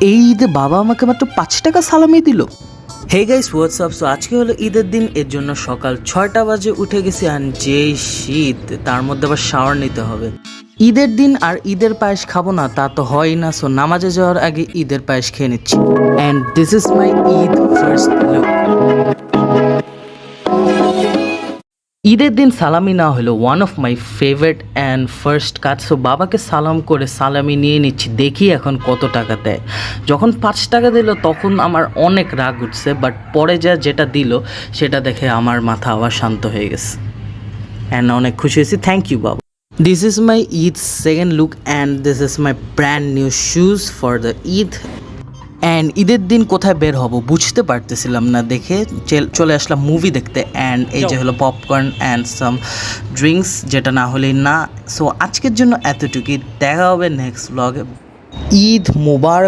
এই ঈদে বাবা আমাকে মাত্র 5 টাকা সালামি দিল। হে গাইস হোয়াটসঅ্যাপ, সো আজকে হলো ঈদের দিন, এর জন্য সকাল 6টা বাজে উঠে গেছি। আর যেই শীত, তার মধ্যে আবার শাওয়ার নিতে হবে। ঈদের দিন আর ঈদের পায়েস খাবো না তা তো হয় না, সো নামাজে যাওয়ার আগে ঈদের পায়েস খেয়ে নিচ্ছি। And this is my Eid first look. ঈদের দিন সালামি না হলো one of my favourite and first কাজ। সো বাবাকে সালাম করে সালামি নিয়ে নিচ্ছি, দেখি এখন কত টাকা দেয়। যখন 5 টাকা দিল তখন আমার অনেক রাগ উঠছে, বাট পরে যেটা দিল সেটা দেখে আমার মাথা আবার শান্ত হয়ে গেছে অ্যান্ড অনেক খুশি হয়েছি। থ্যাংক ইউ বাবা। This is my Eid second look and this is my brand new shoes for the Eid. And ঈদের দিন কোথায় বের হব বুঝতে পারতেছিলাম না, দেখে চলে আসলাম মুভি দেখতে। অ্যান্ড এই যে হলো পপকর্ন অ্যান্ড সাম ড্রিঙ্কস, যেটা না হলেই না। সো আজকের জন্য এতটুকুই, দেখা হবে নেক্সট ব্লগে। ঈদ মুবারক।